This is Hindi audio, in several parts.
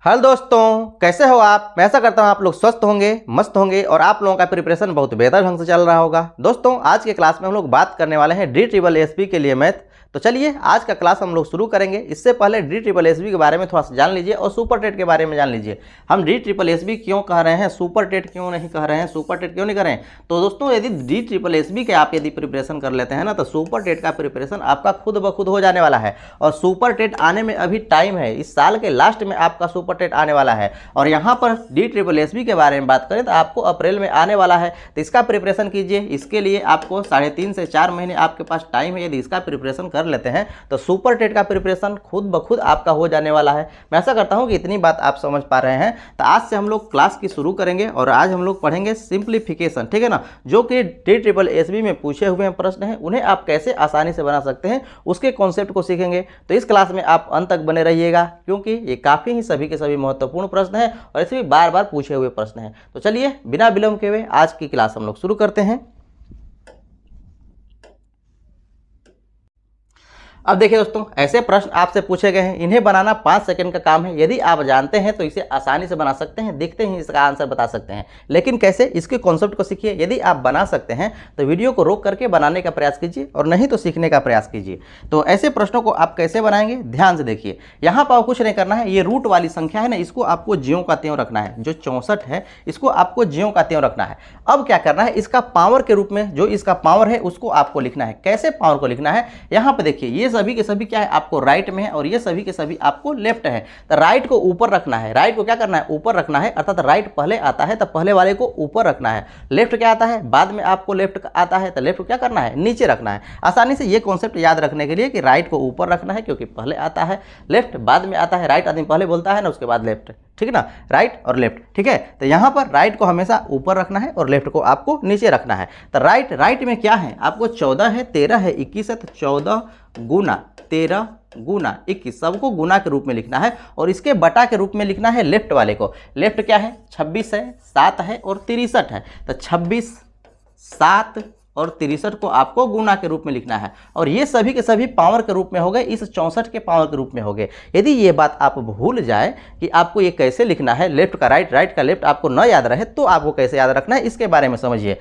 हेलो दोस्तों, कैसे हो आप। मैं ऐसा करता हूँ आप लोग स्वस्थ होंगे, मस्त होंगे और आप लोगों का प्रिपरेशन बहुत बेहतर ढंग से चल रहा होगा। दोस्तों, आज के क्लास में हम लोग बात करने वाले हैं DSSB के लिए मैथ। तो चलिए आज का क्लास हम लोग शुरू करेंगे। इससे पहले DSSB के बारे में थोड़ा सा जान लीजिए और सुपर टेट के बारे में जान लीजिए। हम DSSB क्यों कह रहे हैं, सुपर टेट क्यों नहीं कह रहे हैं, सुपर टेट क्यों नहीं कर रहे हैं। तो दोस्तों, यदि DSSB के आप यदि प्रिपरेशन कर लेते हैं ना, तो सुपर टेट का प्रिपरेशन आपका खुद ब खुद हो जाने वाला है। और सुपर टेट आने में अभी टाइम है, इस साल के लास्ट में आपका सुपर टेट आने वाला है। और यहाँ पर DSSB के बारे में बात करें तो आपको अप्रैल में आने वाला है। तो इसका प्रिपरेशन कीजिए। इसके लिए आपको 3.5 से 4 महीने आपके पास टाइम है। यदि इसका प्रिपरेशन कर लेते हैं तो सुपर टेट का प्रिपरेशन खुद ब खुद आपका हो जाने वाला है। मैं ऐसा करता हूँ कि इतनी बात आप समझ पा रहे हैं। तो आज से हम लोग क्लास की शुरू करेंगे और आज हम लोग पढ़ेंगे सिंप्लीफिकेशन, ठीक है ना। जो कि DSSB में पूछे हुए प्रश्न हैं, उन्हें आप कैसे आसानी से बना सकते हैं, उसके कॉन्सेप्ट को सीखेंगे। तो इस क्लास में आप अंत तक बने रहिएगा, क्योंकि ये काफ़ी ही सभी के सभी महत्वपूर्ण प्रश्न है और इसमें बार बार पूछे हुए प्रश्न हैं। तो चलिए बिना विलंब के हुए आज की क्लास हम लोग शुरू करते हैं। अब देखिए दोस्तों, ऐसे प्रश्न आपसे पूछे गए हैं, इन्हें बनाना 5 सेकंड का काम है। यदि आप जानते हैं तो इसे आसानी से बना सकते हैं, देखते ही इसका आंसर बता सकते हैं। लेकिन कैसे, इसके कॉन्सेप्ट को सीखिए। यदि आप बना सकते हैं तो वीडियो को रोक करके बनाने का प्रयास कीजिए और नहीं तो सीखने का प्रयास कीजिए। तो ऐसे प्रश्नों को आप कैसे बनाएंगे, ध्यान से देखिए। यहाँ पर कुछ नहीं करना है। ये रूट वाली संख्या है ना, इसको आपको ज्यों का त्यों रखना है। जो 64 है, इसको आपको ज्यों का त्यों रखना है। अब क्या करना है, इसका पावर के रूप में जो इसका पावर है उसको आपको लिखना है। कैसे पावर को लिखना है, यहाँ पर देखिए, ये सभी के सभी क्या है, आपको राइट में है और ये सभी के सभी आपको लेफ्ट है। तो राइट को ऊपर रखना है। राइट को क्या करना है, ऊपर रखना है। अर्थात राइट पहले आता है तो पहले वाले को ऊपर रखना है। लेफ्ट क्या आता है, बाद में आपको लेफ्ट आता है तो लेफ्ट को क्या करना है, नीचे रखना है। आसानी से ये कॉन्सेप्ट याद रखने के लिए कि राइट को ऊपर रखना है क्योंकि पहले आता है, लेफ्ट बाद में आता है। राइट आदमी पहले बोलता है ना, उसके बाद लेफ्ट, ठीक है ना, राइट और लेफ्ट, ठीक है। तो यहाँ पर राइट को हमेशा ऊपर रखना है और लेफ्ट को आपको नीचे रखना है। तो राइट में क्या है, आपको 14 है, 13 है, 21 है। तो 14 गुना 13 गुना 21 सबको गुना के रूप में लिखना है और इसके बटा के रूप में लिखना है लेफ्ट वाले को। लेफ्ट क्या है, 26 है, 7 है और 63 है। तो 26, 7 और 63 को आपको गुना के रूप में लिखना है। और ये सभी के सभी पावर के रूप में हो गए, इस 64 के पावर के रूप में हो गए। यदि ये बात आप भूल जाए कि आपको ये कैसे लिखना है, लेफ्ट का राइट, राइट का लेफ्ट आपको न याद रहे, तो आपको कैसे याद रखना है इसके बारे में समझिए।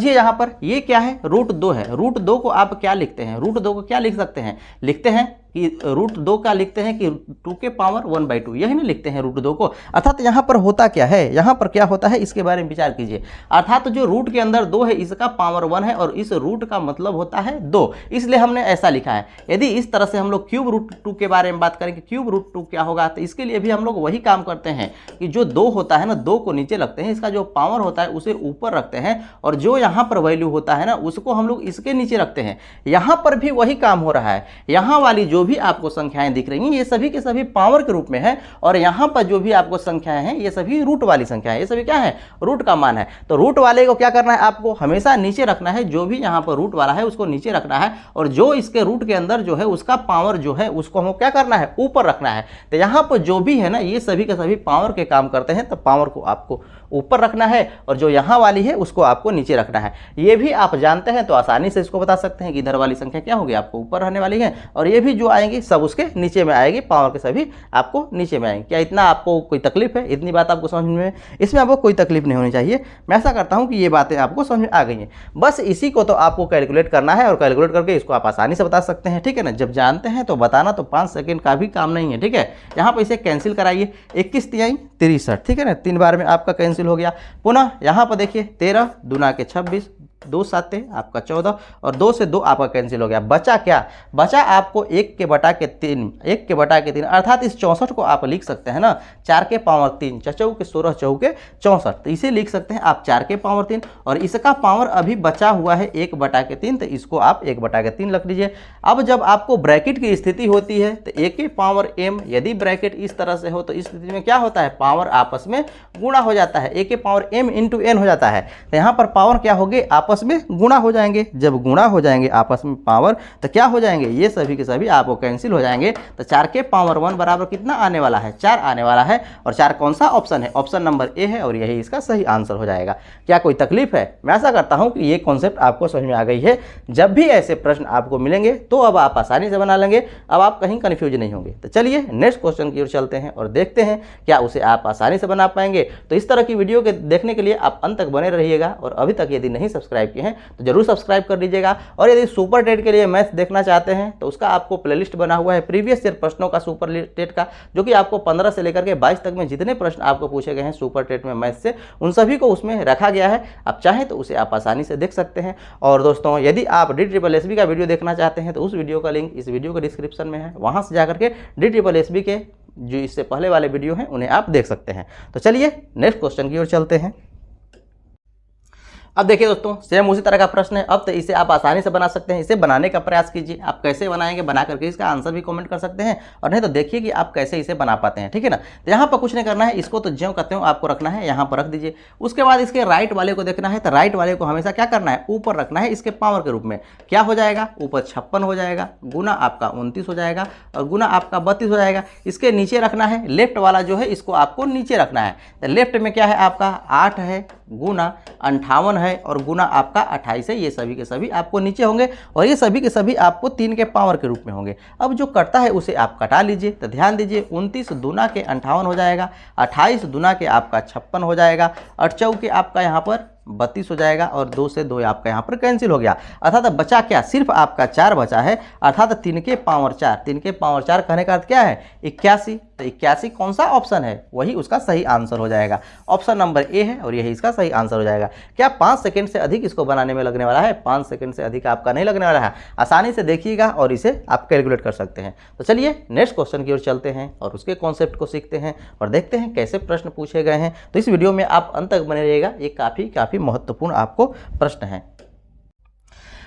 यहाँ पर ये क्या है, √2 है। √2 को आप क्या लिखते हैं, √2 को क्या लिख सकते हैं, लिखते हैं कि √2 का लिखते हैं कि 2 के पावर 1/2, यही नहीं लिखते हैं √2 को। अर्थात यहाँ पर होता क्या है, यहाँ पर क्या होता है इसके बारे में विचार कीजिए। अर्थात जो रूट के अंदर 2 है, इसका पावर 1 है और इस रूट का मतलब होता है 2, इसलिए हमने ऐसा लिखा है। यदि इस तरह से हम लोग क्यूब √2 के बारे में बात करें कि क्यूब √2 क्या होगा, तो इसके लिए भी हम लोग वही काम करते हैं कि जो 2 होता है ना, 2 को नीचे रखते हैं, इसका जो पावर होता है उसे ऊपर रखते हैं और जो यहाँ पर वैल्यू होता है ना, उसको हम लोग इसके नीचे रखते हैं। यहाँ पर भी वही काम हो रहा है। यहाँ वाली जो भी आपको संख्याएं दिख रही हैं, ये सभी के सभी पावर के रूप में है और यहाँ पर जो भी आपको संख्याएं हैं, ये सभी रूट वाली संख्या है। ये सभी क्या है, रूट का मान है। तो रूट वाले को क्या करना है, आपको हमेशा नीचे रखना है। जो भी यहाँ पर रूट वाला है उसको नीचे रखना है और जो इसके रूट के अंदर जो है उसका पावर जो है उसको हमको क्या करना है, ऊपर रखना है। तो यहाँ पर जो भी है ना, ये सभी के सभी पावर के काम करते हैं। तो पावर को आपको ऊपर रखना है और जो यहाँ वाली है उसको आपको नीचे रखना है। ये भी आप जानते हैं तो आसानी से इसको बता सकते हैं कि इधर वाली संख्या क्या होगी, आपको ऊपर रहने वाली है और ये भी जो आएंगी सब उसके नीचे में आएगी। पावर के सभी आपको नीचे में आएंगे। क्या इतना आपको कोई तकलीफ है, इतनी बात आपको समझ में, इसमें आपको कोई तकलीफ नहीं होनी चाहिए। मैं ऐसा करता हूँ कि ये बातें आपको समझ में आ गई हैं। बस इसी को तो आपको कैलकुलेट करना है और कैलकुलेट करके इसको आप आसानी से बता सकते हैं, ठीक है ना। जब जानते हैं तो बताना तो 5 सेकंड का भी काम नहीं है, ठीक है। यहाँ पर इसे कैंसिल कराइए, 21 तिहाई 63, ठीक है ना, 3 बार में आपका कैंसिल हो गया। पुनः यहाँ पर देखिए, 13 दूना के 26, 2 7 आपका 14 और 2 से 2 आपका कैंसिल हो गया। बचा क्या, बचा आपको 1 के बटा के 3, 1 के बटा के 3। अर्थात इस 64 को आप लिख सकते हैं ना, 4 के पावर 3, 4 के 16, 4 के 64। तो इसे लिख सकते हैं आप 4 के पावर 3 और इसका पावर अभी बचा हुआ है 1 बटा के 3, तो इसको आप 1 बटा के 3 रख लीजिए। अब जब आपको ब्रैकेट की स्थिति होती है तो a के पावर m, यदि ब्रैकेट इस तरह से हो तो इस स्थिति में क्या होता है, पावर आपस में गुणा हो जाता है। a के पावर m इंटू n हो जाता है। तो यहाँ पर पावर क्या होगी, आपस आपस में गुणा हो जाएंगे। जब गुणा हो जाएंगे आपस में पावर तो क्या हो जाएंगे, ये सभी के सभी आपको कैंसिल हो जाएंगे। तो 4 के पावर 1 बराबर कितना आने वाला है, 4 आने वाला है। और 4 कौन सा ऑप्शन है, ऑप्शन नंबर ए है और यही इसका सही आंसर हो जाएगा। क्या कोई तकलीफ है? मैं आशा करता हूं कि ये कॉन्सेप्ट आपको समझ में आ गई है। जब भी ऐसे प्रश्न आपको मिलेंगे तो अब आप आसानी से बना लेंगे, अब आप कहीं कंफ्यूज नहीं होंगे। तो चलिए नेक्स्ट क्वेश्चन की ओर चलते हैं और देखते हैं क्या उसे आप आसानी से बना पाएंगे। तो इस तरह की वीडियो के देखने के लिए आप अंत तक बने रहिएगा और अभी तक यदि नहीं सब्सक्राइब किए हैं तो जरूर सब्सक्राइब कर लीजिएगा। और यदि सुपर टेट के लिए मैथ्स देखना चाहते हैं तो उसका आपको प्लेलिस्ट बना हुआ है प्रीवियस ईयर प्रश्नों का सुपर टेट का, जो कि आपको 15 से लेकर के 22 तक में जितने प्रश्न आपको पूछे गए हैं सुपर टेट में मैथ्स से, उन सभी को उसमें रखा गया है। आप चाहें तो उसे आप आसानी से देख सकते हैं। और दोस्तों यदि आप DSSB का वीडियो देखना चाहते हैं तो उस वीडियो का लिंक इस वीडियो के डिस्क्रिप्शन में है, वहां से जाकर के DSSB के जो इससे पहले वाले वीडियो हैं उन्हें आप देख सकते हैं। तो चलिए नेक्स्ट क्वेश्चन की ओर चलते हैं। अब देखिए दोस्तों सेम उसी तरह का प्रश्न है। अब तो इसे आप आसानी से बना सकते हैं। इसे बनाने का प्रयास कीजिए। आप कैसे बनाएंगे, बना करके इसका आंसर भी कमेंट कर सकते हैं, और नहीं तो देखिए कि आप कैसे इसे बना पाते हैं, ठीक है ना। तो यहाँ पर कुछ नहीं करना है, इसको तो ज्यों कहते हो आपको रखना है, यहाँ पर रख दीजिए। उसके बाद इसके राइट वाले को देखना है, तो राइट वाले को हमेशा क्या करना है, ऊपर रखना है इसके पावर के रूप में। क्या हो जाएगा, ऊपर 56 हो जाएगा, गुना आपका 29 हो जाएगा और गुना आपका 32 हो जाएगा। इसके नीचे रखना है, लेफ्ट वाला जो है इसको आपको नीचे रखना है। तो लेफ्ट में क्या है आपका 8 है, गुना 58 है और गुना आपका 28 है। ये सभी के सभी आपको नीचे होंगे और ये सभी के सभी आपको 3 के पावर के रूप में होंगे। अब जो कटता है उसे आप कटा लीजिए। तो ध्यान दीजिए 29 दूना के 58 हो जाएगा, 28 दूना के आपका 56 हो जाएगा और चौके आपका यहाँ पर 32 हो जाएगा और 2 से 2 आपका यहाँ पर कैंसिल हो गया। अर्थात बचा क्या, सिर्फ आपका 4 बचा है, अर्थात 3 के पावर 4। 3 के पावर 4 कहने का अर्थ क्या है, 81। तो 81 कौन सा ऑप्शन है, वही उसका सही आंसर हो जाएगा। ऑप्शन नंबर ए है और यही इसका सही आंसर हो जाएगा। क्या 5 सेकंड से अधिक इसको बनाने में लगने वाला है, 5 सेकंड से अधिक आपका नहीं लगने वाला है। आसानी से देखिएगा और इसे आप कैलकुलेट कर सकते हैं। तो चलिए नेक्स्ट क्वेश्चन की ओर चलते हैं और उसके कॉन्सेप्ट को सीखते हैं और देखते हैं कैसे प्रश्न पूछे गए हैं। तो इस वीडियो में आप अंत तक बने रहिएगा, ये काफ़ी महत्वपूर्ण आपको प्रश्न है।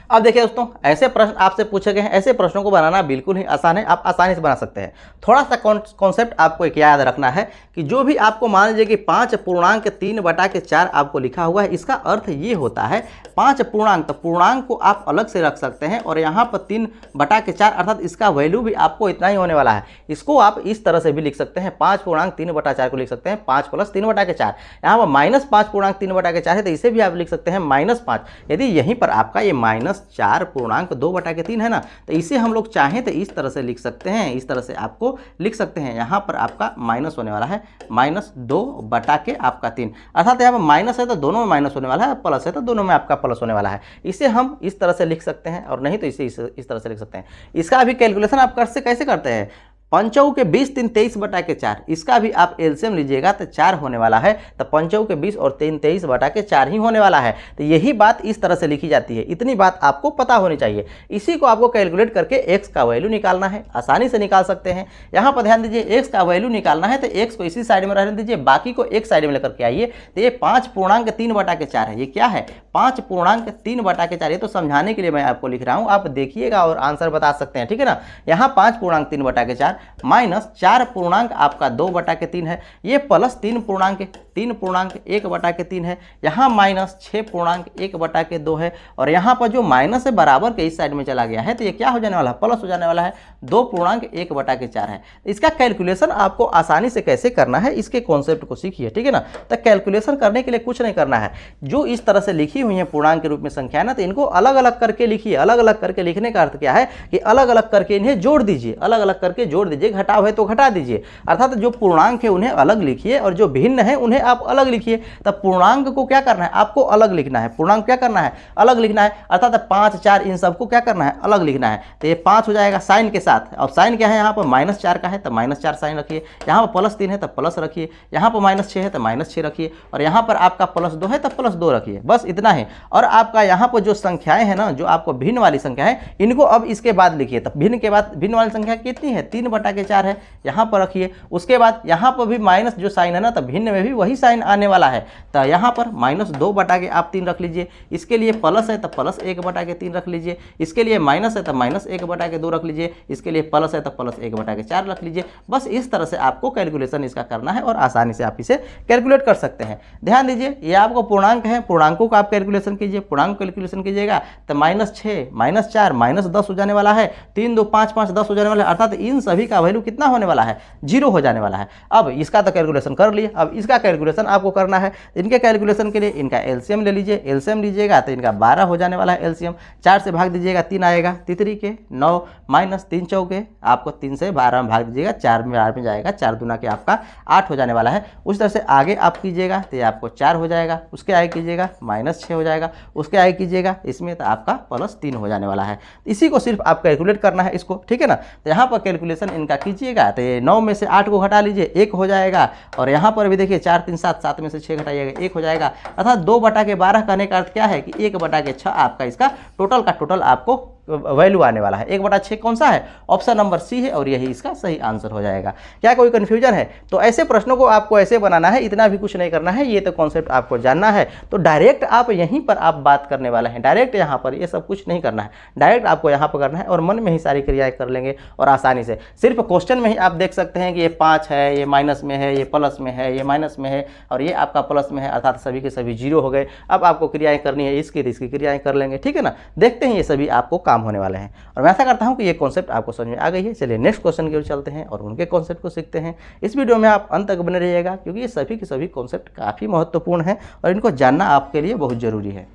अब देखिए दोस्तों ऐसे प्रश्न आपसे पूछे गए हैं, ऐसे प्रश्नों को बनाना बिल्कुल ही आसान है, आप आसानी से बना सकते हैं। थोड़ा सा कॉन्सेप्ट आपको एक याद रखना है कि जो भी आपको मान लीजिए कि 5.3/4 आपको लिखा हुआ है, इसका अर्थ ये होता है 5 पूर्णांक, तो पूर्णांक को आप अलग से रख सकते हैं और यहाँ पर 3/4 अर्थात इसका वैल्यू भी आपको इतना ही होने वाला है। इसको आप इस तरह से भी लिख सकते हैं, 5.3/4 को लिख सकते हैं 5 + 3/4। यहाँ पर -5.3/4 है तो इसे भी आप लिख सकते हैं -5। यदि यहीं पर आपका ये -4.2/3 है ना, तो इसे हम लोग चाहें तो इस तरह से लिख सकते हैं, इस तरह से आपको लिख सकते हैं। यहाँ पर आपका माइनस होने वाला है -2/3, अर्थात यहाँ पर माइनस है तो दोनों में माइनस होने वाला है, प्लस है तो दोनों में आपका प्लस होने वाला है। इसे हम इस तरह से लिख सकते हैं और नहीं तो इसे इस तरह से लिख सकते हैं। इसका भी कैलकुलेशन आप कैसे करते हैं, 5 के 20 3 23/4, इसका भी आप एलसीएम लीजिएगा तो 4 होने वाला है। तो 5 के 20 और 3 23/4 ही होने वाला है। तो यही बात इस तरह से लिखी जाती है, इतनी बात आपको पता होनी चाहिए। इसी को आपको कैलकुलेट करके x का वैल्यू निकालना है, आसानी से निकाल सकते हैं। यहाँ पर ध्यान दीजिए x का वैल्यू निकालना है तो x को इसी साइड में रहने दीजिए, बाकी को एक साइड में लेकर के आइए। तो ये 5.3/4 है, ये क्या है 5.3/4। ये तो समझाने के लिए मैं आपको लिख रहा हूँ, आप देखिएगा और आंसर बता सकते हैं, ठीक है ना। यहाँ 5.3/4 माइनस 4 आपका 2/3 है, ये प्लस 3.1/3 है, यहाँ माइनस 6.1/2 है और यहाँ पर जो माइनस है बराबर के इस साइड में चला गया है तो ये क्या हो जाने वाला है, प्लस हो जाने वाला है, 2.1/4 है। इसका कैलकुलेशन आपको आसानी से कैसे करना है, इसके कॉन्सेप्ट को सीखिए, ठीक है ना। तो कैलकुलेशन करने के लिए कुछ नहीं करना है, जो इस तरह से लिखी हुई है पूर्णांक के रूप में संख्या है ना, तो इनको अलग अलग करके लिखिए। अलग अलग करके लिखने का अर्थ क्या है कि अलग अलग करके इन्हें जोड़ दीजिए, अलग अलग करके जोड़ दीजिए, घटाव है तो घटा दीजिए। अर्थात जो पूर्णांक है उन्हें अलग लिखिए और जो भिन्न है उन्हें आप अलग लिखिए। तब पूर्णांक को क्या करना है, आपको अलग लिखना है, पूर्णांक क्या करना है, अलग लिखना है। अर्थात 5 4 इन सबको क्या करना है, अलग लिखना है। तो ये 5 हो जाएगा साइन के साथ, और साइन क्या है यहाँ पर -4 का है तो -4 साइन रखिए, यहाँ पर +3 है तो प्लस रखिए, यहाँ पर -6 है तो -6 रखिए और यहाँ पर आपका +2 है तो +2 रखिए, बस इतना है। और आपका यहाँ पर जो संख्याएं हैं ना, जो आपको भिन्न वाली संख्या है, इनको अब इसके बाद लिखिए। तब भिन्न के बाद भिन्न वाली संख्या कितनी है, 3/4 1/4 है, यहाँ पर रखिए। उसके बाद यहाँ पर भी माइनस जो साइन है ना, तो भिन्न में भी वही साइन आने वाला है, तो यहाँ पर -2/3 आप 3 रख लीजिए। इसके लिए प्लस है तो प्लस 1/3 रख लीजिए। इसके लिए माइनस है तो -1/2 रख लीजिए। इसके लिए प्लस है तो प्लस 1/4 रख लीजिए। बस इस तरह से आपको कैलकुलेशन इसका करना है और आसानी से आप इसे कैलकुलेट कर सकते हैं। ध्यान दीजिए, ये आपको पूर्णांक है, पूर्णांकों का आप कैलकुलेशन कीजिए। पूर्णांक कैलकुलेशन कीजिएगा तो -6 -4 -10 हो जाने वाला है। 3 2 5 5 10 हो जाने वाला है, अर्थात इन सभी का वैल्यू कितना होने वाला है, 0 हो जाने वाला है। अब इसका तो कैलकुलेशन कर लिए, अब इसका कैलकुलेशन आपको करना है। इनके कैलकुलेशन के लिए इनका एलसीएम ले लीजिए। एलसीएम लीजिएगा तो इनका 12 हो जाने वाला है एलसीएम। 4 से भाग दीजिएगा 3 आएगा, तितरी के 9 माइनस 3 चौके, आपको 3 से 12 में भाग दीजिएगा, 4 में जाएगा, 4 दूना के आपका 8 हो जाने वाला है। उस तरह से आगे आप कीजिएगा तो ये आपको 4 हो जाएगा। उसके आगे कीजिएगा -6 हो जाएगा। उसके आगे कीजिएगा इसमें तो आपका +3 हो जाने वाला है। इसी को सिर्फ आप कैलकुलेट करना है इसको, ठीक है ना। तो यहाँ पर कैलकुलेशन इनका कीजिएगा तो ये 9 में से 8 को घटा लीजिए, 1 हो जाएगा। और यहाँ पर भी देखिए 4 3 7, 7 में से 6 घटाइएगा, 1 हो जाएगा। अर्थात 2/12 कहने का अर्थ क्या है कि 1/6 आपका इसका टोटल का टोटल आपको वैल्यू आने वाला है। 1/6 कौन सा है, ऑप्शन नंबर सी है, और यही इसका सही आंसर हो जाएगा। क्या कोई कंफ्यूजन है? तो ऐसे प्रश्नों को आपको ऐसे बनाना है, इतना भी कुछ नहीं करना है, ये तो कॉन्सेप्ट आपको जानना है। तो डायरेक्ट आप यहीं पर आप बात करने वाले हैं, डायरेक्ट यहाँ पर ये सब कुछ नहीं करना है, डायरेक्ट आपको यहाँ पर करना है और मन में ही सारी क्रियाएं कर लेंगे और आसानी से। सिर्फ क्वेश्चन में ही आप देख सकते हैं कि ये 5 है, ये माइनस में है, ये प्लस में है, ये माइनस में है और ये आपका प्लस में है, अर्थात सभी के सभी 0 हो गए। अब आपको क्रियाएं करनी है, इसकी क्रियाएं कर लेंगे, ठीक है ना। देखते हैं ये सभी आपको काम होने वाले हैं और मैं आशा करता हूं कि ये कॉन्सेप्ट आपको समझ में आ गई है। चलिए नेक्स्ट क्वेश्चन की ओर चलते हैं और उनके कॉन्सेप्ट को सीखते हैं। इस वीडियो में आप अंत तक बने रहिएगा क्योंकि ये सभी के सभी कॉन्सेप्ट काफ़ी महत्वपूर्ण हैं और इनको जानना आपके लिए बहुत ज़रूरी है।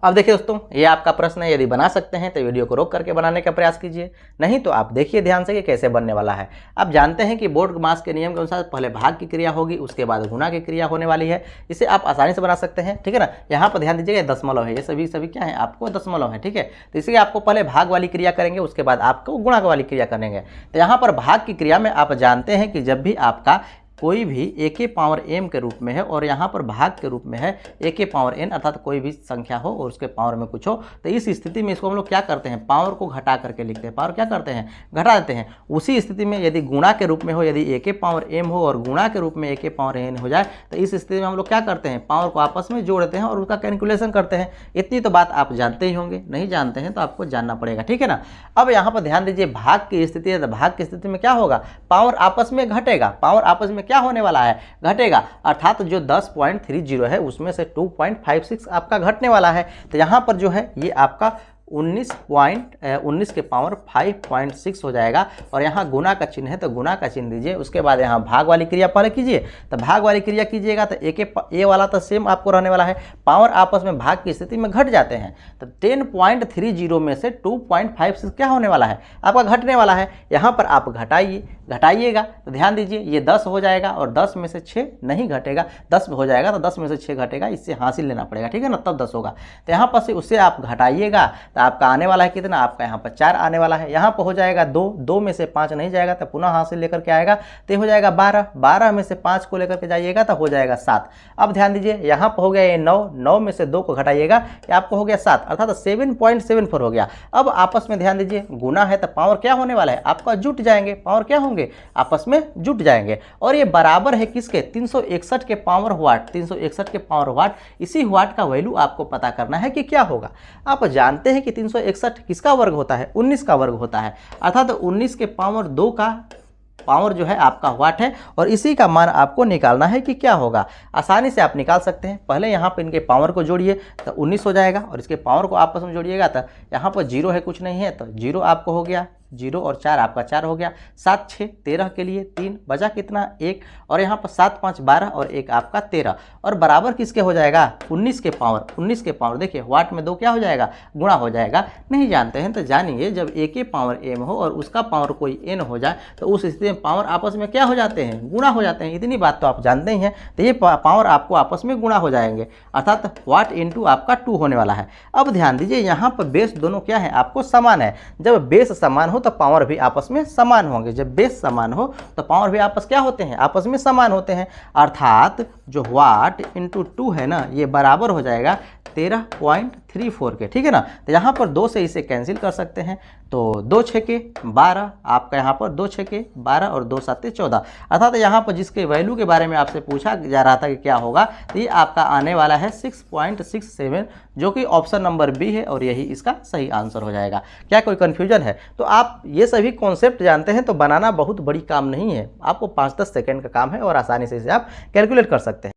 अब देखिए दोस्तों, ये आपका प्रश्न है, यदि बना सकते हैं तो वीडियो को रोक करके बनाने का प्रयास कीजिए, नहीं तो आप देखिए ध्यान से कि कैसे बनने वाला है। आप जानते हैं कि बोर्ड मास के नियम के अनुसार पहले भाग की क्रिया होगी, उसके बाद गुणा की क्रिया होने वाली है। इसे आप आसानी से बना सकते हैं, ठीक है ना। यहाँ पर ध्यान दीजिएगा दशमलव है, ये सभी क्या है, आपको दशमलव है, ठीक है। तो इसलिए आपको पहले भाग वाली क्रिया करेंगे, उसके बाद आपको गुणा वाली क्रिया करेंगे। तो यहाँ पर भाग की क्रिया में आप जानते हैं कि जब भी आपका कोई भी a के पावर m के रूप में है और यहाँ पर भाग के रूप में है a के पावर n, अर्थात कोई भी संख्या हो और उसके पावर में कुछ हो, तो इस स्थिति में इसको हम लोग क्या करते हैं, पावर को घटा करके लिखते हैं। पावर क्या करते हैं, घटा देते हैं। उसी स्थिति में यदि गुणा के रूप में हो, यदि a के पावर m हो और गुणा के रूप में a के पावर n हो जाए, तो इस स्थिति में हम लोग क्या करते हैं, पावर को आपस में जोड़ देते हैं और उसका कैलकुलेशन करते हैं। इतनी तो बात आप जानते ही होंगे, नहीं जानते हैं तो आपको जानना पड़ेगा, ठीक है ना। अब यहाँ पर ध्यान दीजिए, भाग की स्थिति है तो भाग की स्थिति में क्या होगा, पावर आपस में घटेगा। पावर आपस में क्या होने वाला है, घटेगा, अर्थात जो 10.30 है उसमें से 2.56 आपका घटने वाला है। तो यहाँ पर जो है ये आपका 19 के पावर 5.6 हो जाएगा और यहाँ गुना का चिन्ह है तो गुना का चिन्ह दीजिए। उसके बाद यहाँ भाग वाली क्रिया पहले कीजिए, तो भाग वाली क्रिया कीजिएगा तो ए वाला तो सेम आपको रहने वाला है। पावर आपस में भाग की स्थिति में घट जाते हैं तो 10.30 में से 2.56 क्या होने वाला है, आपका घटने वाला है। यहाँ पर आप घटाइएगा तो ध्यान दीजिए ये 10 हो जाएगा और 10 में से 6 नहीं घटेगा, 10 हो जाएगा तो 10 में से 6 घटेगा, इससे हासिल लेना पड़ेगा, ठीक है ना, तब 10 होगा। तो यहाँ पर से उससे आप घटाइएगा तो आपका आने वाला है कितना, आपका यहाँ पर 4 आने वाला है। यहाँ पर हो जाएगा 2 में से 5 नहीं जाएगा तो पुनः हासिल लेकर के आएगा तो हो जाएगा 12 में से 5 को लेकर के जाइएगा तो हो जाएगा 7। अब ध्यान दीजिए यहाँ पर हो गया ये 9 में से 2 को घटाइएगा ये आपको हो गया 7, अर्थात 7.74 हो गया। अब आपस में ध्यान दीजिए गुना है तो पावर क्या होने वाला है, आपका जुट जाएंगे, पावर क्या होंगे, आपस में जुट जाएंगे और ये बराबर है किसके, 361 के पावर वाट, 361 के पावर वाट। इसी वाट का वैल्यू आपको पता करना है कि क्या होगा। आप जानते हैं कि 361 किसका वर्ग होता है, 19 का वर्ग होता है, अर्थात 19 के पावर 2 का पावर जो है आपका वाट है और इसी का मान आपको निकालना है कि क्या होगा। आसानी से आप निकाल सकते हैं। पहले यहाँ पर इनके पावर को जोड़िए तो 19 हो जाएगा और इसके पावर को आपस में जोड़िएगा तो यहाँ पर 0 है, कुछ नहीं है तो 0 आपको हो गया, 0 और 4 आपका 4 हो गया, 7 6 13 के लिए 3 बचा कितना 1 और यहाँ पर 7 5 12 और 1 आपका 13 और बराबर किसके हो जाएगा, 19 के पावर देखिए वाट में 2 क्या हो जाएगा, गुणा हो जाएगा। नहीं जानते हैं तो जानिए, जब a के पावर m हो और उसका पावर कोई n हो जाए तो उस स्थिति में पावर आपस में क्या हो जाते हैं, गुणा हो जाते हैं। इतनी बात तो आप जानते ही हैं। तो ये पावर आपको आपस में गुणा हो जाएंगे, अर्थात वाट इंटू आपका 2 होने वाला है। अब ध्यान दीजिए यहाँ पर बेस दोनों क्या है, आपको समान है। जब बेस समान तो पावर भी आपस में समान होंगे, जब बेस समान हो तो पावर भी आपस क्या होते हैं, आपस में समान होते हैं। अर्थात जो वाट इंटू 2 है ना, ये बराबर हो जाएगा 13.3 3 4 के, ठीक है ना। तो यहाँ पर 2 से इसे कैंसिल कर सकते हैं, तो 2 6 के 12, आपका यहाँ पर 2 6 के 12 और 2 7 14, अर्थात यहाँ पर जिसके वैल्यू के बारे में आपसे पूछा जा रहा था कि क्या होगा, तो ये आपका आने वाला है 6.67, जो कि ऑप्शन नंबर बी है और यही इसका सही आंसर हो जाएगा। क्या कोई कन्फ्यूजन है? तो आप ये सभी कॉन्सेप्ट जानते हैं तो बनाना बहुत बड़ी काम नहीं है, आपको 5-10 सेकेंड का काम है और आसानी से इसे आप कैलकुलेट कर सकते हैं।